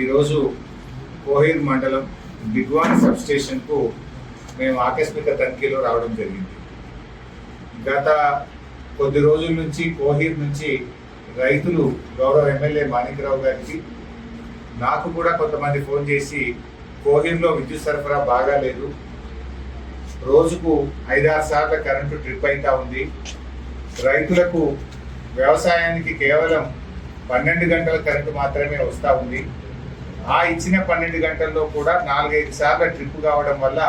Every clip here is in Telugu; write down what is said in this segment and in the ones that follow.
ఈరోజు కోహీర్ మండలం బిగ్వాన్ సబ్ స్టేషన్కు మేము ఆకస్మిక తనిఖీలో రావడం జరిగింది. గత కొద్ది రోజుల నుంచి కోహీర్ నుంచి రైతులు గౌరవ ఎమ్మెల్యే మాణిక్రావు గారికి, నాకు కూడా కొంతమంది ఫోన్ చేసి కోహీర్లో విద్యుత్ సరఫరా బాగాలేదు, రోజుకు 5-6 సార్లు కరెంటు ట్రిప్ అవుతా ఉంది, రైతులకు వ్యవసాయానికి కేవలం 12 గంటల కరెంటు మాత్రమే వస్తూ ఉంది, ఆ ఇచ్చిన 12 గంటల్లో కూడా 4-5 సార్లు ట్రిప్ కావడం వల్ల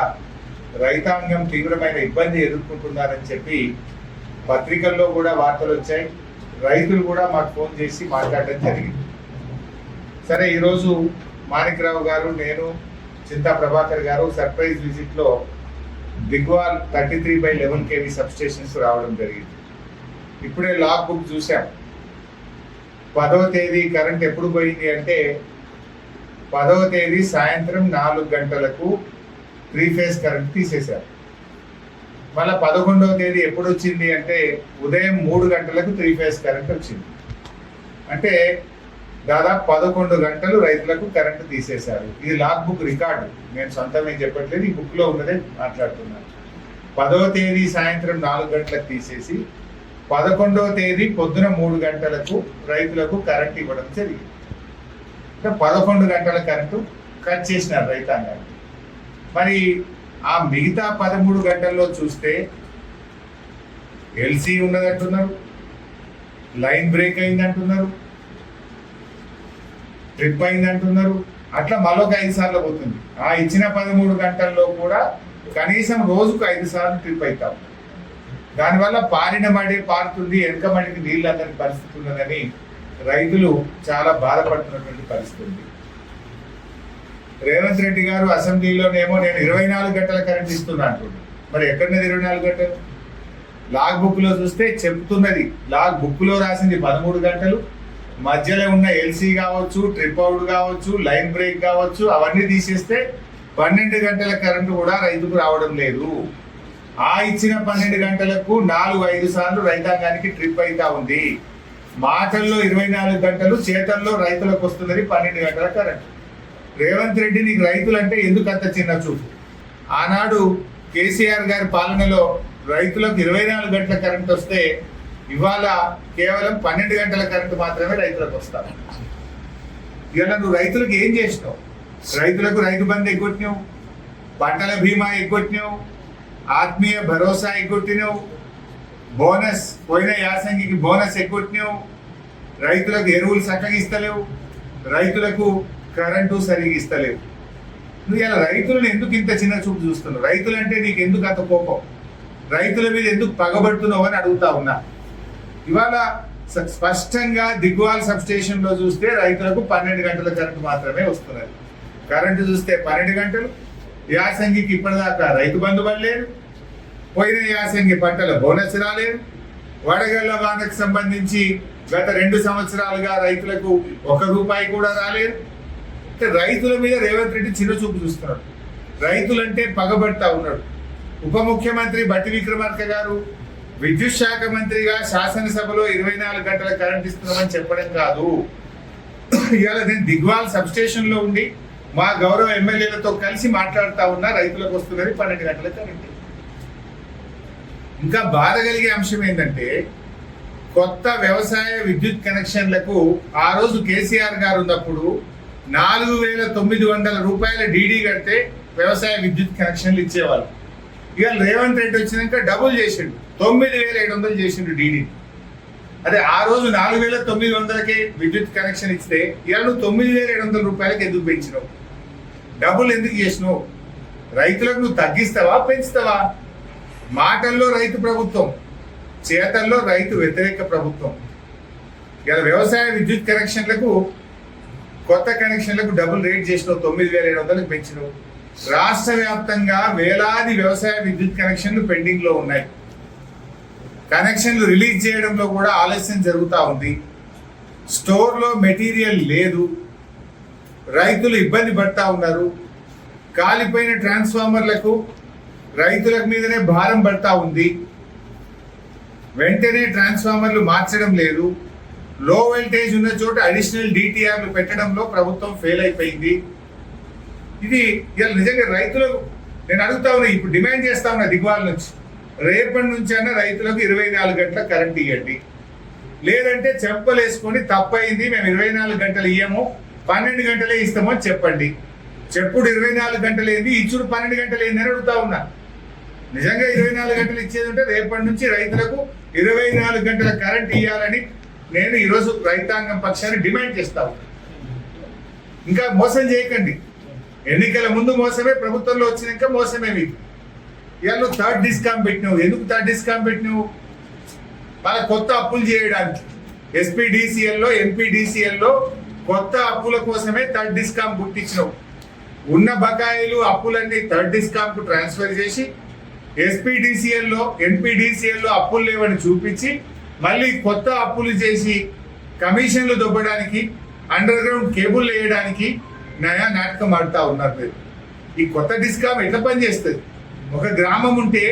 రైతాంగం తీవ్రమైన ఇబ్బంది ఎదుర్కొంటున్నారని చెప్పి పత్రికల్లో కూడా వార్తలు వచ్చాయి. రైతులు కూడా మాకు ఫోన్ చేసి మాట్లాడడం జరిగింది. సరే, ఈరోజు మాణిక్రావు గారు, నేను, చింతా ప్రభాకర్ గారు సర్ప్రైజ్ విజిట్లో బిగ్వాల్ 33/11 kV సబ్ స్టేషన్స్ రావడం జరిగింది. ఇప్పుడే లాగ్ బుక్ చూసాం. 10వ తేదీ కరెంట్ ఎప్పుడు పోయింది అంటే 10వ తేదీ సాయంత్రం 4 గంటలకు 3 ఫేజ్ కరెంట్ తీసేశారు. మళ్ళీ 11వ తేదీ ఎప్పుడు వచ్చింది అంటే ఉదయం 3 గంటలకు 3 ఫేజ్ కరెంట్ వచ్చింది. అంటే దాదాపు 11 గంటలు రైతులకు కరెంటు తీసేశారు. ఇది లాగ్ బుక్ రికార్డు, నేను సొంతమే చెప్పట్లేదు, ఈ బుక్లో ఉన్నదే మాట్లాడుతున్నాను. 10వ తేదీ సాయంత్రం 4 గంటలకు తీసేసి 11వ తేదీ పొద్దున 3 గంటలకు రైతులకు కరెంట్ ఇవ్వడం జరిగింది. 11 గంటల కరెంటు కట్ చేసినారు రైతాంగానికి. మరి ఆ మిగతా 13 గంటల్లో చూస్తే ఎల్సీ ఉన్నదంటున్నారు, లైన్ బ్రేక్ అయిందంటున్నారు, ట్రిప్ అయిందంటున్నారు, అట్లా మరొక 5 సార్లు పోతుంది. ఆ ఇచ్చిన 13 గంటల్లో కూడా కనీసం రోజుకు 5 సార్లు ట్రిప్ అవుతాం. దానివల్ల పారిన మడి పారుతుంది, వెనక మడికి నీళ్ళు అందని పరిస్థితి ఉన్నదని రైతులు చాలా బాధపడుతున్నటువంటి పరిస్థితి ఉంది. రేవంత్ రెడ్డి గారు అసెంబ్లీలోనేమో నేను 24 గంటల కరెంట్ ఇస్తున్నా అంటున్నాను. మరి ఎక్కడున్నది 24 గంటలు? లాగ్ బుక్ లో చూస్తే చెప్తున్నది, లాగ్ బుక్ లో రాసింది 13 గంటలు. మధ్యలో ఉన్న ఎల్సీ కావచ్చు, ట్రిప్ అవుట్ కావచ్చు, లైన్ బ్రేక్ కావచ్చు, అవన్నీ తీసేస్తే 12 గంటల కరెంటు కూడా రైతుకు రావడం లేదు. ఆ ఇచ్చిన 12 గంటలకు 4-5 సార్లు రైతాంగానికి ట్రిప్ అవుతా ఉంది. మాటల్లో 24 గంటలు, చేతల్లో రైతులకు వస్తున్నది 12 గంటల కరెంటు. రేవంత్ రెడ్డి, నీకు రైతులంటే ఎందుకు అంత చిన్న చూపు? ఆనాడు కేసీఆర్ గారి పాలనలో రైతులకు 24 గంటల కరెంట్ వస్తే ఇవాళ కేవలం 12 గంటల కరెంటు మాత్రమే రైతులకు వస్తారు. ఇవాళ నువ్వు రైతులకు ఏం చేసినావు? రైతులకు రైతు బంధు ఎగ్గొట్టినావు, పంటల బీమా ఎగ్గొట్టినావు, ఆత్మీయ భరోసా ఎగ్గొట్టినావు, బోనస్ పోయిన యాసంగికి బోనస్ ఎగ్గొట్టినావు, రైతులకు ఎరువులు చక్కగా ఇస్తలేవు, రైతులకు కరెంటు సరిగా ఇస్తలేవు. నువ్వు ఇలా రైతులను ఎందుకు ఇంత చిన్న చూపు చూస్తున్నావు? రైతులంటే నీకు ఎందుకు అంత కోపం? రైతుల మీద ఎందుకు పగబడుతున్నావు అని అడుగుతా ఉన్నా. ఇవాళ స్పష్టంగా దిగ్వాల్ సబ్ స్టేషన్ లో చూస్తే రైతులకు 12 గంటల కరెంటు మాత్రమే వస్తున్నది. కరెంటు చూస్తే 12 గంటలు. యాసంగికి ఇప్పటిదాకా రైతు బంధు పడలేదు, పోయిన యాసంగి పంటల బోనస్ రాలేదు, వడగళ్ల వానకు సంబంధించి గత 2 సంవత్సరాలుగా రైతులకు 1 రూపాయి కూడా రాలేదు. రైతుల మీద రేవంత్ రెడ్డి చిన్న చూపు చూస్తున్నాడు, రైతులంటే పగబడతా ఉన్నాడు. ఉప ముఖ్యమంత్రి బట్టి విక్రమార్క గారు విద్యుత్ శాఖ మంత్రిగా శాసనసభలో 24 గంటల కరెంట్ ఇస్తున్నామని చెప్పడం కాదు, ఇవాళ నేను దిగ్వాల్ సబ్ స్టేషన్ లో ఉండి మా గౌరవ ఎమ్మెల్యేలతో కలిసి మాట్లాడుతా ఉన్నా, రైతులకు వస్తున్నది 12 గంటల కరెంట్. ఇంకా బాధ కలిగే అంశం ఏంటంటే కొత్త వ్యవసాయ విద్యుత్ కనెక్షన్లకు ఆ రోజు కేసీఆర్ గారు ఉన్నప్పుడు 4,900 రూపాయల డీడీ కడితే వ్యవసాయ విద్యుత్ కనెక్షన్లు ఇచ్చేవాళ్ళు. ఇవాళ రేవంత్ రెడ్డి వచ్చినాక డబుల్ చేసిండు, 9,700 చేసిండు డీడీ. అదే ఆ రోజు 4,900కే విద్యుత్ కనెక్షన్ ఇస్తే ఇవాళ నువ్వు 9,700 రూపాయలకి ఎందుకు పెంచినావు? డబుల్ ఎందుకు చేసినావు? రైతులకు నువ్వు తగ్గిస్తావా పెంచుతావా? మాటల్లో రైతు ప్రభుత్వం, చేతల్లో రైతు వ్యతిరేక ప్రభుత్వం. ఇలా వ్యవసాయ విద్యుత్ కనెక్షన్లకు, కొత్త కనెక్షన్లకు డబుల్ రేట్ చేసినావు, 9,700కి పెంచినావు. రాష్ట్ర వ్యాప్తంగా వేలాది వ్యవసాయ విద్యుత్ కనెక్షన్లు పెండింగ్ లో ఉన్నాయి. కనెక్షన్లు రిలీజ్ చేయడంలో కూడా ఆలస్యం జరుగుతూ ఉంది. స్టోర్లో మెటీరియల్ లేదు, రైతులు ఇబ్బంది పడతా ఉన్నారు. కాలిపోయిన ట్రాన్స్ఫార్మర్లకు రైతుల మీదనే భారం పడతా ఉంది. వెంటనే ట్రాన్స్ఫార్మర్లు మార్చడం లేదు. లో వోల్టేజ్ ఉన్న చోట అడిషనల్ డిటిఆర్లు పెట్టడంలో ప్రభుత్వం ఫెయిల్ అయిపోయింది. ఇది ఇలా నిజంగా రైతులకు నేను అడుగుతా ఉన్నా, ఇప్పుడు డిమాండ్ చేస్తా ఉన్నా దిగువాల నుంచి, రేపటి నుంచి అయినా రైతులకు 24 గంటల కరెంట్ ఇవ్వండి. లేదంటే చెంపలేసుకొని తప్పైంది, మేము 24 గంటలు ఇయ్యము, 12 గంటలే ఇస్తామో చెప్పండి. చెప్పుడు 24 గంటలు ఏంది, ఇచ్చుడు 12 గంటలు ఏంది అని అడుగుతా ఉన్నా. నిజంగా 24 గంటలు ఇచ్చేది ఉంటే రేపటి నుంచి రైతులకు 24 గంటల కరెంట్ ఇవ్వాలని నేను ఈరోజు రైతాంగం పక్షాన్ని డిమాండ్ చేస్తా ఉన్నా. ఇంకా మోసం చేయకండి. ఎన్నికల ముందు మోసమే, ప్రభుత్వంలో వచ్చినాక మోసమే. మీకు ఇవాళ థర్డ్ డిస్కామ్ పెట్టినావు. ఎందుకు థర్డ్ డిస్కామ్ పెట్టినావు? వాళ్ళ కొత్త అప్పులు చేయడానికి ఎస్పీడీసీఎల్లో ఎంపీడీసీఎల్లో కొత్త అప్పుల కోసమే థర్డ్ డిస్కామ్ గుర్తించినావు. ఉన్న బకాయిలు అప్పులన్నీ థర్డ్ డిస్కామ్ కు ట్రాన్స్ఫర్ చేసి ఎస్పీడీసీఎల్లో ఎన్పీడీసీఎల్లో అప్పులు లేవని చూపించి మళ్ళీ కొత్త అప్పులు చేసి కమిషన్లు దొబ్బడానికి, అండర్ గ్రౌండ్ కేబుల్ వేయడానికి నయా నాటకం ఆడుతూ ఉన్నారు మీరు. ఈ కొత్త డిస్కామ్ ఎట్లా పనిచేస్తుంది? ఒక గ్రామం ఉంటే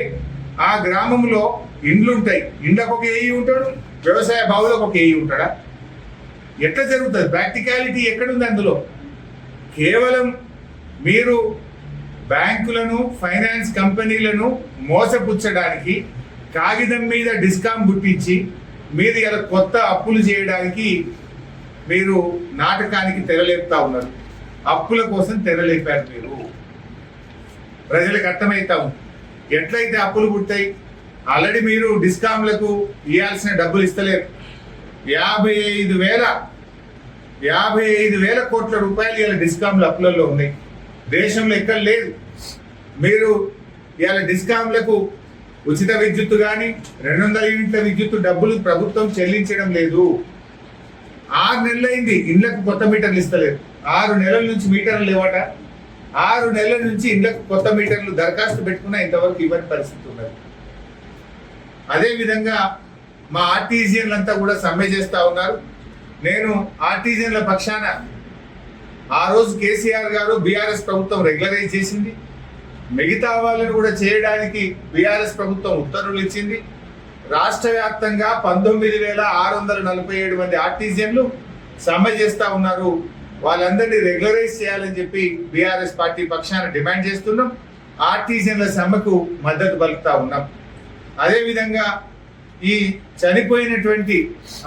ఆ గ్రామంలో ఇండ్లు ఉంటాయి, ఇండ్లకు ఒక ఏఈ ఉంటాడు, వ్యవసాయ బావులకు ఒక ఏఈ ఉంటాడా? ఎట్లా జరుగుతుంది? ప్రాక్టికాలిటీ ఎక్కడుంది అందులో? కేవలం మీరు బ్యాంకులను, ఫైనాన్స్ కంపెనీలను మోసపుచ్చడానికి కాగితం మీద డిస్కామ్ గుట్టించి మీరు ఇలా కొత్త అప్పులు చేయడానికి మీరు నాటకానికి తెరలేపుతా ఉన్నారు. అప్పుల కోసం తెరలేపారు మీరు. ప్రజలకు అర్థమవుతా ఉంది ఎట్లయితే అప్పులు పుట్టాయి. ఆల్రెడీ మీరు డిస్కామ్లకు ఇవ్వాల్సిన డబ్బులు ఇస్తలేరు. 55,000 కోట్ల రూపాయలు ఇలా డిస్కామ్ల అప్పులలో ఉన్నాయి. దేశంలో ఎక్కడ లేదు. మీరు ఇవాళ డిస్కామ్లకు ఉచిత విద్యుత్తు కానీ 200 యూనిట్ల విద్యుత్తు డబ్బులు ప్రభుత్వం చెల్లించడం లేదు. 6 నెలలైంది ఇళ్లకు కొత్త మీటర్లు ఇస్తలేదు. 6 నెలల నుంచి మీటర్లు లేవట. 6 నెలల నుంచి ఇళ్లకు కొత్త మీటర్లు దరఖాస్తు పెట్టుకున్నా ఇంతవరకు ఇవ్వని పరిస్థితి ఉన్నది. అదేవిధంగా మా ఆర్టీజీఎన్లంతా కూడా సమ్మె చేస్తూ ఉన్నారు. నేను ఆర్టీజీఎన్ల పక్షాన ఆ రోజు కేసీఆర్ గారు బీఆర్ఎస్ ప్రభుత్వం రెగ్యులరైజ్ చేసింది. మిగతా వాళ్ళని కూడా చేయడానికి బీఆర్ఎస్ ప్రభుత్వం ఉత్తర్వులు ఇచ్చింది. రాష్ట్ర వ్యాప్తంగా 19,647 మంది ఆర్టీజీఎన్లు సమ్మె చేస్తూ ఉన్నారు. వాళ్ళందరినీ రెగ్యులరైజ్ చేయాలని చెప్పి బీఆర్ఎస్ పార్టీ పక్షాన డిమాండ్ చేస్తున్నాం. ఆర్టీజీఎన్ల సమ్మెకు మద్దతు పలుకుతా ఉన్నాం. అదేవిధంగా ఈ చనిపోయినటువంటి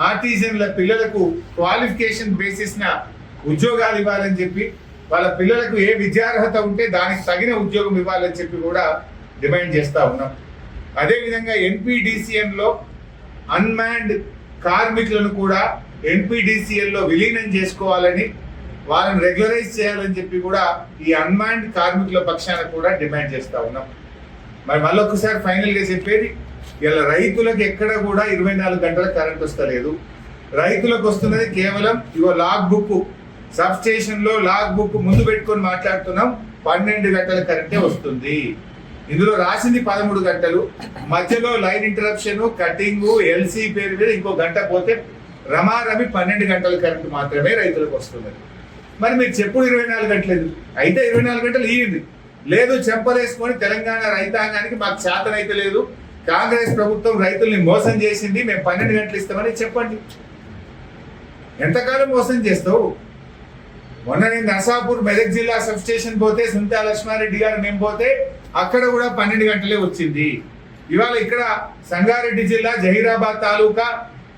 ఆర్టీజీఎన్ల పిల్లలకు క్వాలిఫికేషన్ బేసిస్న ఉద్యోగాలు ఇవ్వాలని చెప్పి, వాళ్ళ పిల్లలకు ఏ విద్యార్హత ఉంటే దానికి తగిన ఉద్యోగం ఇవ్వాలని చెప్పి కూడా డిమాండ్ చేస్తూ ఉన్నాం. అదేవిధంగా ఎన్పీడీసీఎల్లో అన్మాన్డ్ కార్మికులను కూడా ఎన్పీడీసీఎల్లో విలీనం చేసుకోవాలని, వాళ్ళని రెగ్యులరైజ్ చేయాలని చెప్పి కూడా ఈ అన్మాన్డ్ కార్మికుల పక్షాన కూడా డిమాండ్ చేస్తూ ఉన్నాం. మరి మళ్ళొక్కసారి ఫైనల్గా చెప్పేది, ఇలా రైతులకు ఎక్కడ కూడా 24 గంటల కరెంట్ వస్తలేదు. రైతులకు వస్తున్నది కేవలం ఇగో లాగ్ బుక్, సబ్ స్టేషన్ లో లాగ్ బుక్ ముందు పెట్టుకొని మాట్లాడుతున్నాం, 12 గంటల కరెంటే వస్తుంది. ఇందులో రాసింది 13 గంటలు. మధ్యలో లైన్ ఇంటరప్షన్, కటింగ్, ఎల్సీ పేరు మీద ఇంకో గంట పోతే రమారమి 12 గంటల కరెంట్ మాత్రమే రైతులకు వస్తున్నది. మరి మీరు చెప్పుడు 24 గంటలేదు అయితే 24 గంటలు ఇయ్యండి. లేదు చెంపలేసుకొని తెలంగాణ రైతాంగానికి మాకు చేతనైతే లేదు, కాంగ్రెస్ ప్రభుత్వం రైతుల్ని మోసం చేసింది, మేము 12 గంటలు ఇస్తామని చెప్పండి. ఎంతకాలం మోసం చేస్తావు? మొన్న నేను నర్సాపూర్ మెదక్ జిల్లా సబ్ స్టేషన్ పోతే, సుంతా లక్ష్మారెడ్డి గారు మేము పోతే అక్కడ కూడా 12 గంటలే వచ్చింది. ఇవాళ ఇక్కడ సంగారెడ్డి జిల్లా జహీరాబాద్ తాలూకా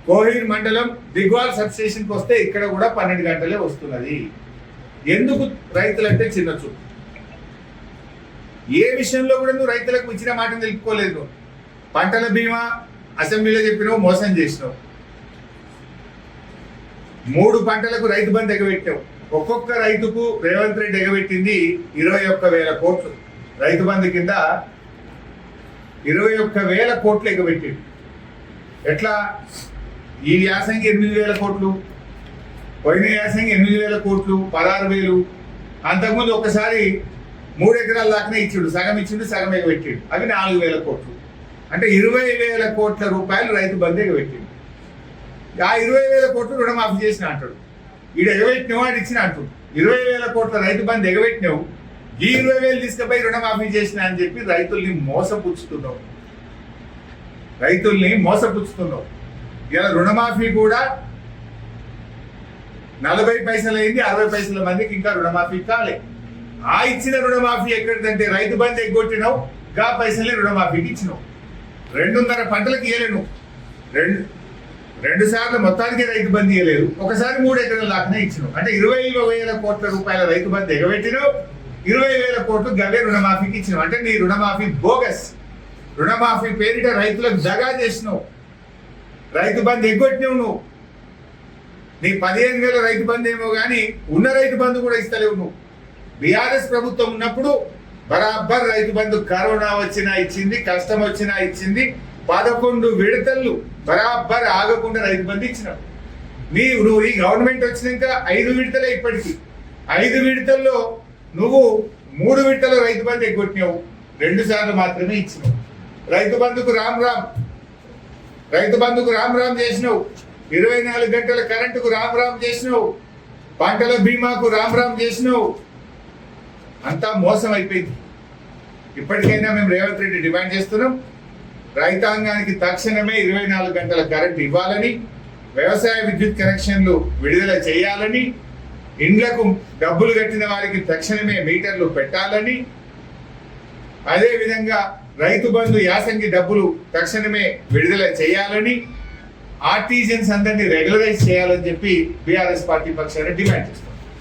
కోహీర్ మండలం దిగ్వాల్ సబ్ స్టేషన్కి వస్తే ఇక్కడ కూడా 12 గంటలే వస్తున్నది. ఎందుకు? రైతులంటే చిన్న చూపు. ఏ విషయంలో కూడా నువ్వు రైతులకు ఇచ్చిన మాటను తెలుపుకోలేదు. పంటల బీమా అసెంబ్లీలో చెప్పినావు, మోసం చేసినావు. 3 పంటలకు రైతు బంధు ఎగబెట్టావు. ఒక్కొక్క రైతుకు రేవంత్ రెడ్డి ఎగబెట్టింది 21,000 కోట్లు. రైతు బంధు కింద 21,000 కోట్లు ఎగబెట్టింది. ఎట్లా? ఈ యాసంగి 8,000 కోట్లు, పోయిన యాసంగి 8,000 కోట్లు, 16,000. అంతకుముందు ఒకసారి 3 ఎకరాల దాకానే ఇచ్చిండు, సగం ఇచ్చిండు, సగం ఎగబెట్టిండు. అవి 4,000 కోట్లు. అంటే 20,000 కోట్ల రూపాయలు రైతు బంధు ఎగబెట్టిండు. ఆ 20,000 కోట్లు రుణమాఫీ చేసిన అంటాడు. ఈడ ఎగబెట్టినవు వాడు ఇచ్చిన అంటాడు. 20,000 కోట్ల రైతు బంధు ఎగబెట్టినవు, ఈ 20,000 తీసుకుపోయి రుణమాఫీ చేసిన అని చెప్పి రైతుల్ని మోసపుచ్చుతున్నావు. ఇలా రుణమాఫీ కూడా 40 పైసలు అయింది, 60 పైసల మందికి ఇంకా రుణమాఫీ కాలే. ఆ ఇచ్చిన రుణమాఫీ ఎక్కడిదంటే రైతు బంధు ఎగ్గొట్టినావు, గా పైసలే రుణమాఫీకి ఇచ్చినావు. 2.5 పంటలకు ఇవ్వలేను, రెండు సార్లు మొత్తానికి రైతు బంధు ఇవ్వలేదు, ఒకసారి 3 ఎకరాల దాకానే ఇచ్చినావు. అంటే 20,000 కోట్ల రూపాయల రైతు బంధు ఎగబెట్టినావు, 20,000 కోట్లు గవే రుణమాఫీకి ఇచ్చినావు. అంటే నీ రుణమాఫీ బోగస్. రుణమాఫీ పేరిట రైతులకు దగా చేసినావు, రైతు బంధు ఎగ్గొట్టినావు నువ్వు. నీ 15,000 రైతు బంధు ఏమో కానీ ఉన్న రైతు బంధు కూడా ఇస్తలేవు నువ్వు. బీఆర్ఎస్ ప్రభుత్వం ఉన్నప్పుడు బరాబర్ రైతు బంధు కరోనా వచ్చినా ఇచ్చింది, కష్టం వచ్చినా ఇచ్చింది. 11 విడతలు బరాబర్ ఆగకుండా రైతు బంధు ఇచ్చినావు. నువ్వు ఈ గవర్నమెంట్ వచ్చినాక 5 విడతలే ఇప్పటికీ. 5 విడతల్లో నువ్వు 3 విడతలు రైతు బంధు ఎగ్గొట్టినావు, 2 సార్లు మాత్రమే ఇచ్చినావు. రైతు బంధుకు రామ్ రామ్ చేసినావు, 24 గంటల కరెంటుకు రామ్ చేసినావు, పంటల బీమాకు రామ్ చేసినావు. అంతా మోసం అయిపోయింది. ఇప్పటికైనా మేము రేవంత్ రెడ్డి డిమాండ్ చేస్తున్నాం, రైతాంగానికి తక్షణమే 24 గంటల కరెంట్ ఇవ్వాలని, వ్యవసాయ విద్యుత్ కనెక్షన్లు విడుదల చేయాలని, ఇండ్లకు డబ్బులు కట్టిన వారికి తక్షణమే మీటర్లు పెట్టాలని, అదేవిధంగా రైతు బంధు యాసంగి డబ్బులు తక్షణమే విడుదల చేయాలని, ఆర్టిజన్స్ అందరినీ రెగ్యులరైజ్ చేయాలని చెప్పి బీఆర్ఎస్ పార్టీ పక్షాన డిమాండ్ చేస్తాం.